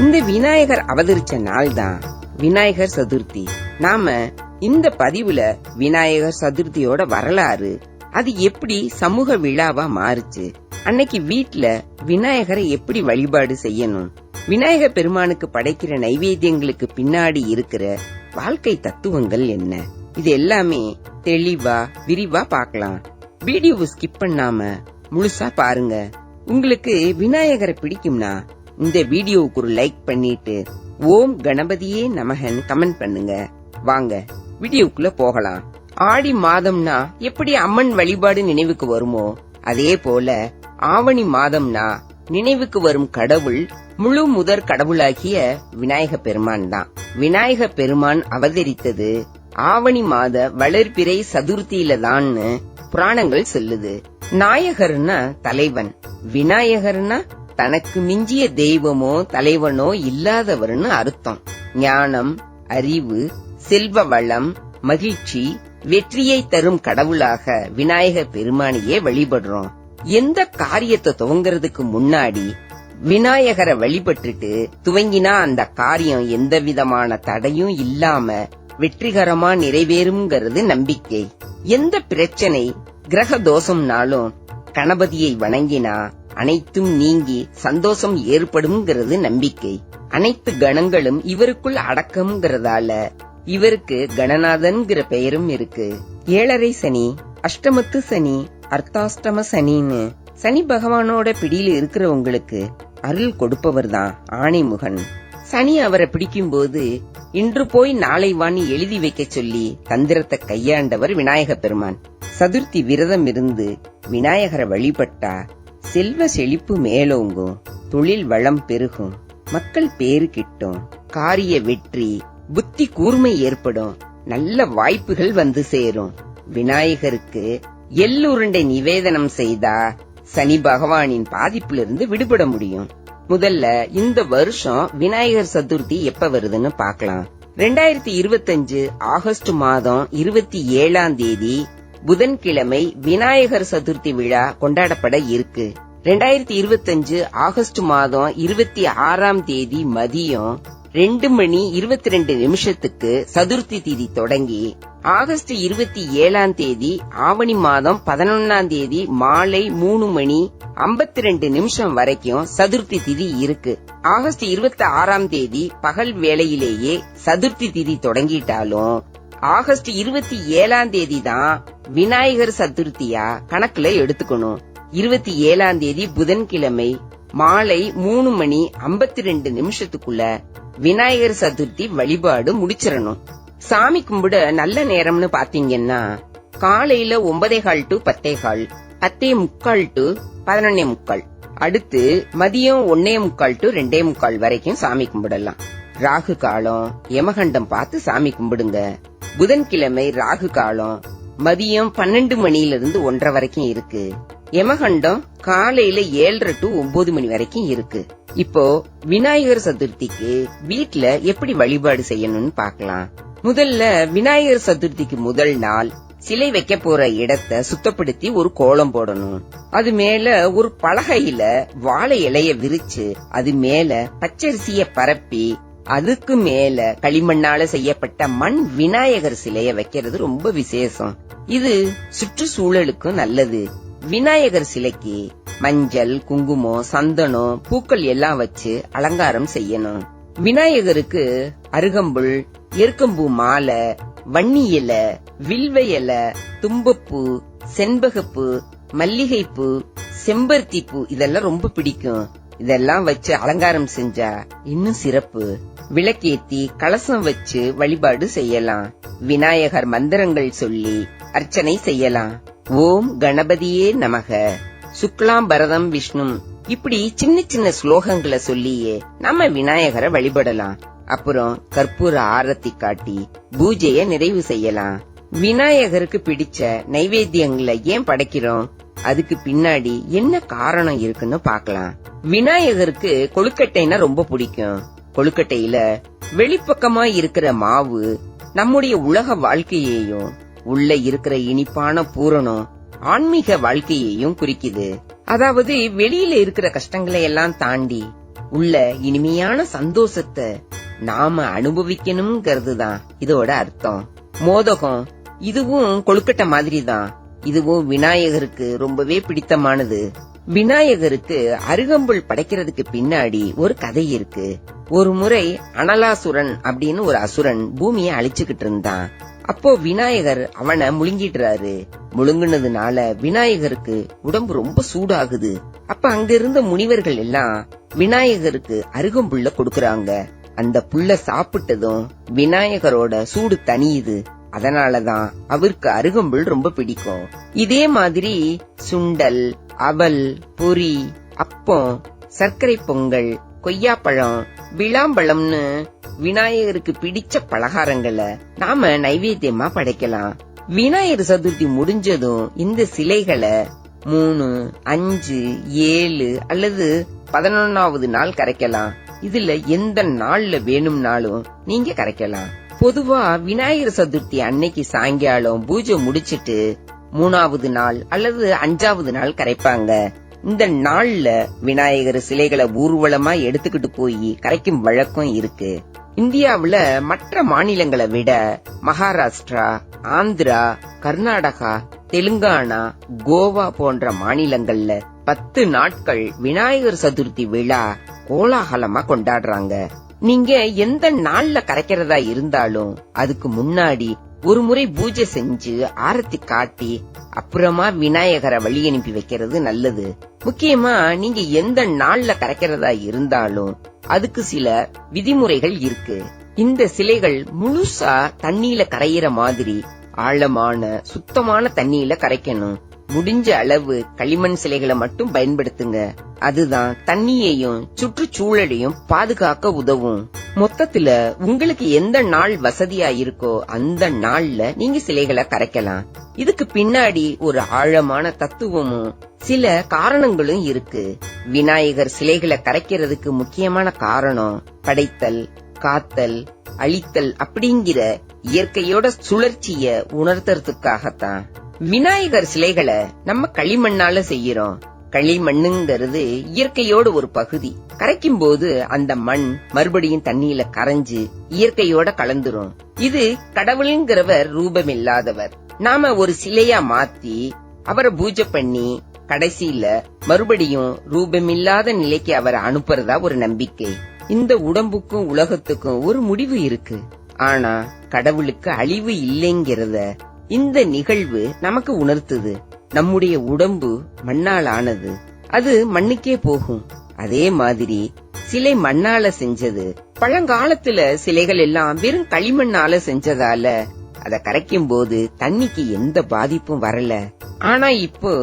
இந்த விநாயகர் அவதரிச்ச நாள் தான் விநாயகர் சதுர்த்தி. நாம இந்த பதிவுல விநாயகர் சதுர்த்தியோட வரலாறு, அது எப்படி சமூக விழாவா மாறுச்சு, அன்னைக்கு வீட்ல விநாயகரை எப்படி வழிபாடு செய்யணும், விநாயகர் பெருமானுக்கு படைக்கிற நைவேத்தியங்களுக்கு பின்னாடி இருக்கிற வாழ்க்கை தத்துவங்கள் என்ன, இது எல்லாமே தெளிவா விரிவா பார்க்கலாம். வீடியோவை ஸ்கிப் பண்ணாம முழுசா பாருங்க. உங்களுக்கு விநாயகரை பிடிக்கும்னா இந்த வீடியோவுக்கு ஒரு லைக் பண்ணிட்டு ஓம் கணபதியே நமகன்னு கமெண்ட் பண்ணுங்க. வாங்க வீடியோக்குள்ள போகலாம். ஆடி மாதம்னா எப்படி அம்மன் வழிபாடு நினைவுக்கு வருமோ, அதே போல ஆவணி மாதம்னா நினைவுக்கு வரும் கடவுள் முழு முதற் கடவுளாகிய விநாயக பெருமான் தான். விநாயக பெருமான் அவதரித்தது ஆவணி மாத வளர்பிறை சதுர்த்தியில தான்னு புராணங்கள் சொல்லுது. நாயகர்னா தலைவன், விநாயகர்னா தனக்கு மிஞ்சிய தெய்வமோ தலைவனோ இல்லாதவர்னு அர்த்தம். ஞானம், அறிவு, செல்வ வளம், மகிழ்ச்சி, வெற்றியை தரும் கடவுளாக விநாயக பெருமானையே வழிபடுறோம். எந்த காரியத்தை துவங்கறதுக்கு முன்னாடி விநாயகரை வழிபட்டுட்டு துவங்கினா அந்த காரியம் எந்த விதமான தடையும் இல்லாம வெற்றிகரமா நிறைவேறும்ங்கிறது நம்பிக்கை. எந்த பிரச்சனை கிரக தோஷம்னாலும் கணபதியை வணங்கினா அனைத்தும் நீங்கி சந்தோஷம் ஏற்படும்ங்கிறது நம்பிக்கை. அனைத்து கணங்களும் இவருக்குள் அடக்கம்ங்கிறதால இவருக்கு கணநாதன்கிற பெயரும் இருக்கு. 7.5 சனி, அஷ்டமத்து சனி, அர்த்தாஷ்டம சனின்னு சனி பகவானோட பிடியில இருக்கிறவங்களுக்கு அருள் கொடுப்பவர் தான் ஆணைமுகன். சனி அவரை பிடிக்கும் போது இன்று போய் நாளை வாணி எழுதி வைக்க சொல்லி தந்திரத்தை கையாண்டவர் விநாயக பெருமான். சதுர்த்தி விரதம் இருந்து விநாயகரை வழிபட்டா செல்வ செழிப்பு மேலோங்கும், தொழில் வளம் பெருகும், மக்கள் பேரு கிட்டும், காரிய வெற்றி, புத்தி கூர்மை ஏற்படும், நல்ல வாய்ப்புகள் வந்து சேரும். விநாயகருக்கு எள்ளுருண்டை நிவேதனம் செய்தா சனி பகவானின் பாதிப்பிலிருந்து விடுபட முடியும். முதல்ல இந்த வருஷம் விநாயகர் சதுர்த்தி எப்ப வருதுன்னு பார்க்கலாம். 2025 ஆகஸ்ட் மாதம் 27ஆம் தேதி புதன்கிழமை விநாயகர் சதுர்த்தி விழா கொண்டாடப்பட இருக்கு. 2025 ஆகஸ்ட் மாதம் 26ஆம் தேதி மதியம் 2:22 சதுர்த்தி திதி தொடங்கி ஆகஸ்ட் 27ஆம் தேதி ஆவணி மாதம் 11ஆம் தேதி மாலை 3:52 வரைக்கும் சதுர்த்தி திதி இருக்கு. ஆகஸ்ட் 26ஆம் தேதி பகல் வேளையிலேயே சதுர்த்தி திதி தொடங்கிட்டாலும் ஆகஸ்ட் 27ஆம் தேதி தான் விநாயகர் சதுர்த்தியா கணக்குல எடுத்துக்கணும். 27ஆம் தேதி புதன்கிழமை மாலை 3:52 விநாயகர் சதுர்த்தி வழிபாடு முடிச்சிடணும். சாமி கும்பிட நல்ல நேரம்னு பாத்தீங்கன்னா காலையில 9:15 to 10:15, 10:45 to 11:45, அடுத்து மதியம் 1:45 to 2:45 வரைக்கும் சாமி கும்பிடலாம். ராகு காலம், யமகண்டம் பார்த்து சாமி கும்பிடுங்க. புதன்கிழமை ராகு காலம் மதியம் 12 மணியிலிருந்து 1:30 வரைக்கும் இருக்கு. யமகண்டம் காலையில 7:30 to 9 மணி வரைக்கும் இருக்கு. இப்போ விநாயகர் சதுர்த்திக்கு வீட்ல எப்படி வழிபாடு செய்யணும்னு பார்க்கலாம். முதல்ல விநாயகர் சதுர்த்திக்கு முதல் நாள் சிலை வைக்க போற இடத்தை சுத்தப்படுத்தி ஒரு கோலம் போடணும். அது மேல ஒரு பலகையில வாழை இலைய விரிச்சு அது மேல பச்சரிசிய பரப்பி அதுக்கு மேல களிமண்ணால செய்யப்பட்ட மண் விநாயகர் சிலைய வைக்கிறது ரொம்ப விசேஷம். இது சுற்றுச்சூழலுக்கும் நல்லது. விநாயகர் சிலைக்கு மஞ்சள், குங்குமம், சந்தனம், பூக்கள் எல்லாம் வச்சு அலங்காரம் செய்யணும். விநாயகருக்கு அருகம்புல், எருக்கம்பூ மாலை, வன்னி இலை, வில்வ இலை, தும்பப்பூ, செண்பகப்பூ, மல்லிகைப்பூ, செம்பருத்தி பூ இதெல்லாம் ரொம்ப பிடிக்கும். இதெல்லாம் வச்சு அலங்காரம் செஞ்சா இன்னும் சிறப்பு. விளக்கேத்தி கலசம் வச்சு வழிபாடு செய்யலாம். விநாயகர் மந்திரங்கள் சொல்லி அர்ச்சனை செய்யலாம். ஓம் கணபதியே நமக, சுக்லாம் பரதம் விஷ்ணு, இப்படி சின்ன சின்ன ஸ்லோகங்களை சொல்லியே நம்ம விநாயகரை வழிபடலாம். அப்புறம் கற்பூர ஆரத்தி காட்டி பூஜைய நிறைவு செய்யலாம். விநாயகருக்கு பிடிச்ச நைவேத்தியங்களை ஏன் படைக்கிறோம், அதுக்கு பின்னாடி என்ன காரணம் இருக்குன்னு பார்க்கலாம். விநாயகருக்கு கொழுக்கட்டைனா ரொம்ப பிடிக்கும். கொழுக்கட்டையில வெளிப்பக்கமா இருக்கிற மாவு நம்முடைய உலக வாழ்க்கையையும் உள்ள இருக்கிற இனிப்பான பூரணம் ஆன்மீக வாழ்க்கையையும் குறிக்குது. அதாவது வெளியில இருக்கிற கஷ்டங்களை எல்லாம் தாண்டி உள்ள இனிமையான சந்தோஷத்தை நாம அனுபவிக்கணும்ங்கிறது தான் இதோட அர்த்தம். மோதகம் இதுவும் கொழுக்கட்டை மாதிரி தான். இதுவும் விநாயகருக்கு ரொம்பவே பிடித்தமானது. விநாயகருக்கு அருகம்புல் படைக்கிறதுக்கு பின்னாடி ஒரு கதை இருக்கு. ஒரு முறை அனலாசுரன் அப்படின்னு ஒரு அசுரன் பூமியை அழிச்சுக்கிட்டு இருந்தான். அப்போ விநாயகர் அவனை முழுங்கிடுறாரு. முழுங்குனதுனால விநாயகருக்கு உடம்பு ரொம்ப சூடாகுது. அப்ப அங்க இருந்த முனிவர்கள் எல்லாம் விநாயகருக்கு அருகம்புல்ல கொடுக்கறாங்க. அந்த புல்ல சாப்பிட்டதும் விநாயகரோட சூடு தனியுது. அதனாலதான் அவருக்கு அருகம்புல் ரொம்ப பிடிக்கும். இதே மாதிரி சுண்டல், அவல், பொரி, அப்பம், சர்க்கரை பொங்கல், கொய்யாப்பழம், விளாம்பழம்னு விநாயகருக்கு பிடிச்ச பலகாரங்களை நாம நைவேத்தியமா படைக்கலாம். விநாயகர் சதுர்த்தி முடிஞ்சதும் இந்த சிலைகளை 3, 5, 7 அல்லது 11வது நாள் கரைக்கலாம். இதுல எந்த நாள்ல வேணும்னாலும் நீங்க கரைக்கலாம். பொதுவா விநாயகர் சதுர்த்தி அன்னைக்கு சாயங்காலம் பூஜை முடிச்சிட்டு 3வது நாள் அல்லது 5வது நாள் கரைப்பாங்க. இந்த நாள்ல விநாயகர் சிலைகளை ஊர்வலமா எடுத்துக்கிட்டு போய் கரைக்கும் வழக்கம் இருக்கு. இந்தியாவுல மற்ற மாநிலங்களை விட மகாராஷ்டிரா, ஆந்திரா, கர்நாடகா, தெலுங்கானா, கோவா போன்ற மாநிலங்கள்ல 10 நாட்கள் விநாயகர் சதுர்த்தி விழா கோலாகலமா கொண்டாடுறாங்க. நீங்க எந்த நாள்ல கரைக்கிறதா இருந்தாலும் அதுக்கு முன்னாடி ஒரு முறை பூஜை செஞ்சு ஆரத்தி காட்டி அப்புறமா விநாயகரை வழி அனுப்பி வைக்கிறது நல்லது. முக்கியமா நீங்க எந்த நாள்ல கரைக்கிறதா இருந்தாலும் அதுக்கு சில விதிமுறைகள் இருக்கு. இந்த சிலைகள் முழுசா தண்ணியில கரையிற மாதிரி ஆழமான சுத்தமான தண்ணியில கரைக்கணும். முடிஞ்ச அளவு களிமண் சிலைகளை மட்டும் பயன்படுத்துங்க. அதுதான் தண்ணியையும் சுற்றுச்சூழலையும் பாதுகாக்க உதவும். மொத்தத்துல உங்களுக்கு எந்த நாள் வசதியா இருக்கோ அந்த நாள்ல நீங்க சிலைகளை கரைக்கலாம். இதுக்கு பின்னாடி ஒரு ஆழமான தத்துவமும் சில காரணங்களும் இருக்கு. விநாயகர் சிலைகளை கரைக்கிறதுக்கு முக்கியமான காரணம் படைத்தல், காத்தல், அழித்தல் அப்படிங்கிற இயற்கையோட சுழற்சிய உணர்த்துறதுக்காகத்தான். விநாயகர் சிலைகளை நம்ம களிமண்ணால செய்யறோம். களிமண்ணுங்கிறது இயற்கையோட ஒரு பகுதி. கரைக்கும் போது அந்த மண் மறுபடியும் தண்ணியில கரைஞ்சு இயற்கையோட கலந்துரும். இது கடவுளுங்கிறவர் ரூபமில்லாதவர். நாம ஒரு சிலையா மாத்தி அவரை பூஜை பண்ணி கடைசியில மறுபடியும் ரூபமில்லாத நிலைக்கு அவரை அனுப்புறதா ஒரு நம்பிக்கை. இந்த உடம்புக்கும் உலகத்துக்கும் ஒரு முடிவு இருக்கு. ஆனா கடவுளுக்கு அழிவு இல்லைங்கிறத இந்த நிகழ்வு நமக்கு உணர்த்துது. நம்முடைய உடம்பு மண்ணால் ஆனது, அது மண்ணுக்கே போகும். அதே மாதிரி சிலை மண்ணால செஞ்சது. பழங்காலத்துல சிலைகள் எல்லாம் வெறும் களிமண்ணால செஞ்சதால அத கரைக்கும் போது தண்ணிக்கு எந்த பாதிப்பும் வரல. ஆனா இப்போ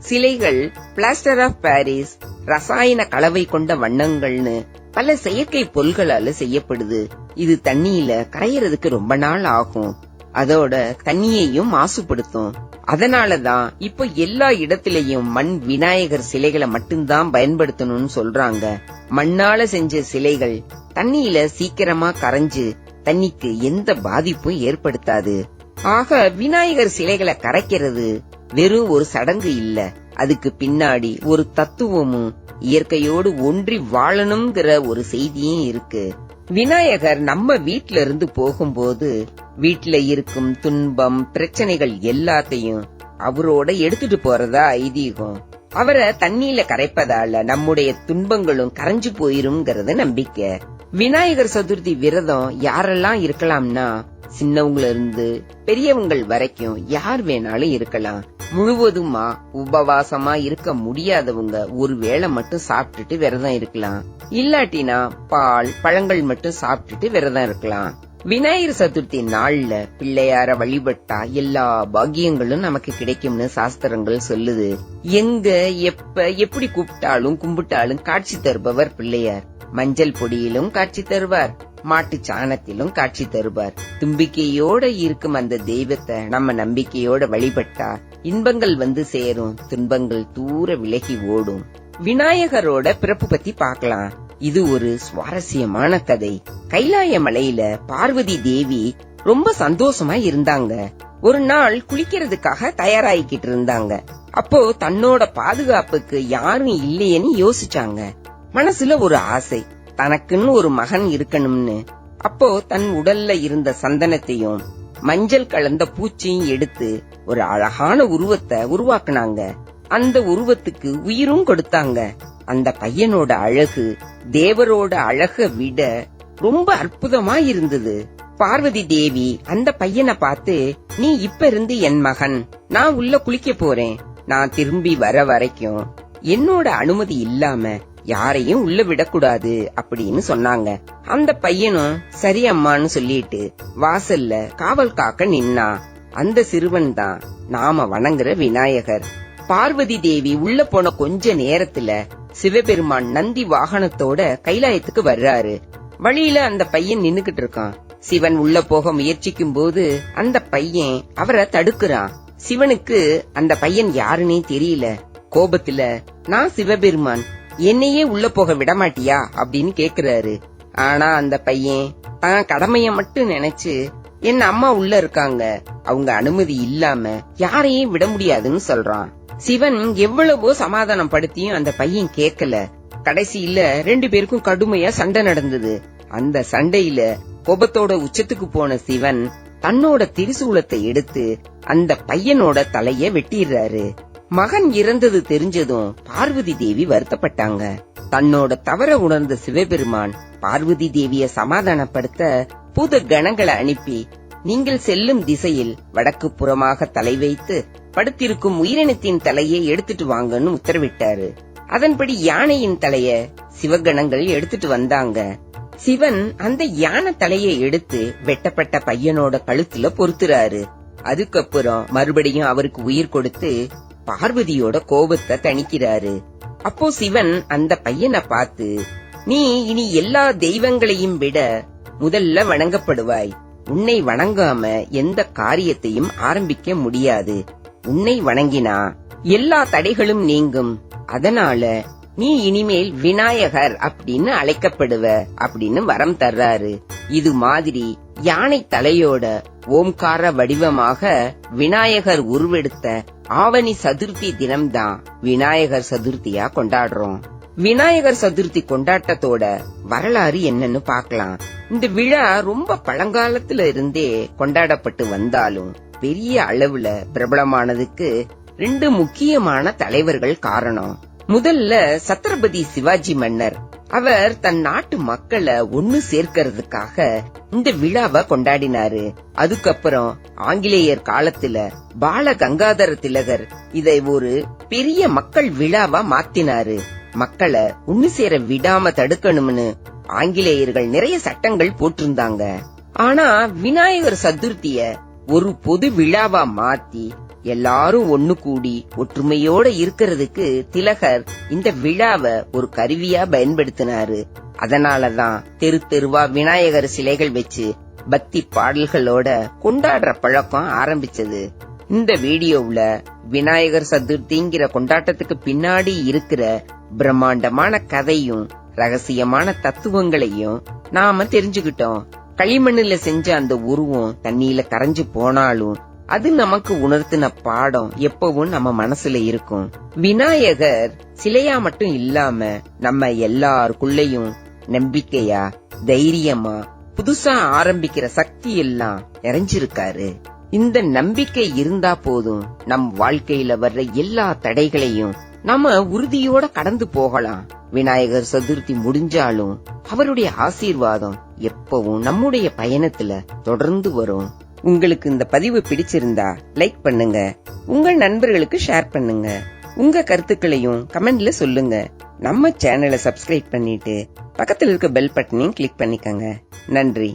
சிலைகள் பிளாஸ்டர் ஆஃப் பாரிஸ், ரசாயன கலவை கொண்ட வண்ணங்கள்னு பல செயற்கை பொருள்களால செய்யப்படுது. இது தண்ணியில கரையறதுக்கு ரொம்ப நாள் ஆகும். அதோட தண்ணியையும் மாசுபடுத்தும். அதனாலதான் இப்ப எல்லா இடத்திலையும் மண் விநாயகர் சிலைகளை மட்டும்தான் பயன்படுத்தணும்னு சொல்றாங்க. மண்ணால செஞ்ச சிலைகள் தண்ணியில சீக்கிரமா கரைஞ்சு தண்ணிக்கு எந்த பாதிப்பும் ஏற்படுத்தாது. ஆக விநாயகர் சிலைகளை கரைக்கிறது வெறும் ஒரு சடங்கு இல்ல. அதுக்கு பின்னாடி ஒரு தத்துவமும் இயற்கையோடு ஒன்றி வாழணும்ங்கிற ஒரு செய்தியும் இருக்கு. விநாயகர் நம்ம வீட்ல இருந்து போகும்போது வீட்ல இருக்கும் துன்பம், பிரச்சனைகள் எல்லாத்தையும் அவரோட எடுத்துட்டு போறதா ஐதீகம். அவரை தண்ணியில கரைப்பதால நம்முடைய துன்பங்களும் கரைஞ்சு போயிரும்ங்கிறது நம்பிக்கை. விநாயகர் சதுர்த்தி விரதம் யாரெல்லாம் இருக்கலாம்னா சின்னவங்கள இருந்து பெரியவங்கள் வரைக்கும் யார் வேணாலும் இருக்கலாம். முழுவதுமா உபவாசமா இருக்க முடியாதவங்க ஒரு வேளை மட்டும் சாப்பிட்டுட்டு விரதம் இருக்கலாம். இல்லாட்டினா பால், பழங்கள் மட்டும் சாப்பிட்டுட்டு விரதம் இருக்கலாம். விநாயகர் சதுர்த்தி நாள்ல பிள்ளையார வழிபட்டா எல்லா பாக்கியங்களும் நமக்கு கிடைக்கும்னு சாஸ்திரங்கள் சொல்லுது. எங்க எப்ப எப்படி கூப்பிட்டாலும் கும்பிட்டாலும் காட்சி தருபவர் பிள்ளையார். மஞ்சள் பொடியிலும் காட்சி தருவார், மாட்டு சாணத்திலும் காட்சி தருவார். தும்பிக்கையோட இருக்கும் அந்த தெய்வத்தை நம்ம நம்பிக்கையோட வழிபட்டா இன்பங்கள் வந்து சேரும், துன்பங்கள் தூர விலகி ஓடும். விநாயகரோட பிறப்பு பத்தி பார்க்கலாம். இது ஒரு சுவாரஸ்யமான கதை. கைலாய மலையில பார்வதி தேவி ரொம்ப சந்தோஷமா இருந்தாங்க. ஒரு நாள் குளிக்கிறதுக்காக தயாராகிக்கிட்டு இருந்தாங்க. அப்போ தன்னோட பாதுகாப்புக்கு யாரும் இல்லையேன்னு யோசிச்சாங்க. மனசுல ஒரு ஆசை, தனக்குன்னு ஒரு மகன் இருக்கணும்னு. அப்போ தன் உடல்ல இருந்த சந்தனத்தையும் மஞ்சள் கலந்த பூச்சியும் எடுத்து ஒரு அழகான உருவத்தை உருவாக்குனாங்க. அந்த உருவத்துக்கு உயிரும் கொடுத்தாங்க. அந்த பையனோட அழகு தேவரோட அழக விட ரொம்ப அற்புதமா இருந்தது. பார்வதி தேவி அந்த பையனை பார்த்து, நீ இப்ப இருந்து என் மகன், நான் உள்ள குளிக்க போறேன், நான் திரும்பி வர வரைக்கும் என்னோட அனுமதி இல்லாம யாரையும் உள்ள விடக்கூடாது அப்படின்னு சொன்னாங்க. அந்த பையனும் சரி அம்மான்னு சொல்லிட்டு வாசல்ல காவல் காக்க நின்னா. அந்த சிறுவன் தான் நாம வணங்குற விநாயகர். பார்வதி தேவி உள்ள போன கொஞ்ச நேரத்துல சிவபெருமான் நந்தி வாகனத்தோட கைலாயத்துக்கு வர்றாரு. வழியில அந்த பையன் நின்னுகிட்டு இருக்கான். சிவன் உள்ள போக முயற்சிக்கும் போது அந்த பையன் அவரை தடுக்கிறான். சிவனுக்கு அந்த பையன் யாருன்னே தெரியல. கோபத்துல, நான் சிவபெருமான், என்னையே உள்ள போக விடமாட்டியா அப்படின்னு கேக்குறாரு. ஆனா அந்த பையன் தான் கடமைய மட்டும் நினைச்சு, என் அம்மா உள்ள இருக்காங்க, அவங்க அனுமதி இல்லாம யாரையும் விட முடியாதுன்னு சொல்றான். சிவன் எவ்வளவோ சமாதானம் படுத்தியும் அந்த பையன் கேக்கல. கடைசியில 2 பேருக்கும் கடுமையா சண்டை நடந்தது. அந்த சண்டையில கோபத்தோட உச்சத்துக்கு போன சிவன் தன்னோட திரிசூலத்தை எடுத்து அந்த பையனோட தலைய வெட்டிடுறாரு. மகன் இறந்தது தெரிஞ்சதும் பார்வதி தேவி வருத்தப்பட்டாங்க. தன்னோட தவற உணர்ந்த சிவபெருமான் பார்வதி தேவிய சமாதானப்படுத்த பூத கணங்களை அனுப்பி, நீங்கள் செல்லும் திசையில் வடக்கு புறமாக தலை வைத்து படுத்திருக்கும் உயிரினத்தின் தலையை எடுத்துட்டு வாங்கன்னு உத்தரவிட்டாரு. அதன்படி யானையின் தலைய சிவகணங்கள் எடுத்துட்டு வந்தாங்க. சிவன் அந்த யானை தலையை எடுத்து வெட்டப்பட்ட பையனோட கழுத்துல பொருத்துறாரு. அதுக்கப்புறம் மறுபடியும் அவருக்கு உயிர் கொடுத்து பார்வதியோட கோபத்தை தணிக்கிறாரு. அப்போ சிவன் அந்த பையனை பார்த்து, நீ இனி எல்லா தெய்வங்களையும் விட முதல்ல வணங்கப்படுவாய். உன்னை வணங்காம எந்த காரியத்தையும் ஆரம்பிக்க முடியாது. உன்னை வணங்கினா எல்லா தடைகளும் நீங்கும். அதனால நீ இனிமேல் விநாயகர் அப்படின்னு அழைக்கப்படுவ அப்படின்னு வரம் தர்றாரு. இது மாதிரி யானை தலையோட ஓம்கார வடிவமாக விநாயகர் உருவெடுத்த ஆவணி சதுர்த்தி தினம்தான் விநாயகர் சதுர்த்தியா கொண்டாடுறோம். விநாயகர் சதுர்த்தி கொண்டாட்டத்தோட வரலாறு என்னன்னு பார்க்கலாம். இந்த விழா ரொம்ப பழங்காலத்துல இருந்தே கொண்டாடப்பட்டு வந்தாலும் பெரிய அளவுல பிரபலமானதுக்கு 2 முக்கியமான தலைவர்கள் காரணம். முதல்ல சத்ரபதி சிவாஜி மன்னர். அவர் தன் நாட்டு மக்களை ஒன்னு சேர்க்கிறதுக்காக இந்த விழாவை கொண்டாடினாரு. அதுக்கப்புறம் ஆங்கிலேயர் காலத்துல பால கங்காதர திலகர் இதை ஒரு பெரிய மக்கள் விழாவா மாத்தினாரு. மக்களை ஒன்னு சேர விடாம தடுக்கணும்னு ஆங்கிலேயர்கள் நிறைய சட்டங்கள் போட்டிருந்தாங்க. ஆனா விநாயகர் சதுர்த்திய ஒரு பொது விழாவா மாத்தி எல்லாரும் ஒண்ணு கூடி ஒற்றுமையோட இருக்கிறதுக்கு திலகர் இந்த விழாவை ஒரு கருவியா பயன்படுத்தினாரு. அதனாலதான் தெரு தெருவா விநாயகர் சிலைகள் வச்சு பக்தி பாடல்களோட கொண்டாடுற பழக்கம் ஆரம்பிச்சது. இந்த வீடியோவுல விநாயகர் சதுர்த்திங்கிற கொண்டாட்டத்துக்கு பின்னாடி இருக்கிற பிரம்மாண்டமான கதையும் ரகசியமான தத்துவங்களையும் நாம தெரிஞ்சுக்கிட்டோம். களிமண்ணுல செஞ்ச அந்த உருவம் தண்ணியில கரைஞ்சு போனாலும் அது நமக்கு உணர்த்தின பாடம் எப்பவும் நம்ம மனசுல இருக்கும். விநாயகர் சிலையா மட்டும் இல்லாம நம்ம எல்லாருக்குள்ளயும் நம்பிக்கையா, தைரியமா, புதுசா ஆரம்பிக்கிற சக்தி எல்லாம் நிறைஞ்சிருக்காரு. இந்த நம்பிக்கை இருந்தா போதும், நம் வாழ்க்கையில வர்ற எல்லா தடைகளையும் நம்ம உறுதியோட கடந்து போகலாம். விநாயகர் சதுர்த்தி முடிஞ்சாலும் அவருடைய ஆசீர்வாதம் எப்பவும் நம்முடைய பயணத்துல தொடர்ந்து வரும். உங்களுக்கு இந்த பதிவு பிடிச்சிருந்தா லைக் பண்ணுங்க, உங்கள் நண்பர்களுக்கு ஷேர் பண்ணுங்க, உங்க கருத்துக்களையும் கமெண்ட்ல சொல்லுங்க. நம்ம சேனலை சப்ஸ்கிரைப் பண்ணிட்டு பக்கத்துல இருக்க பெல் பட்டனையும் கிளிக் பண்ணிக்கங்க. நன்றி.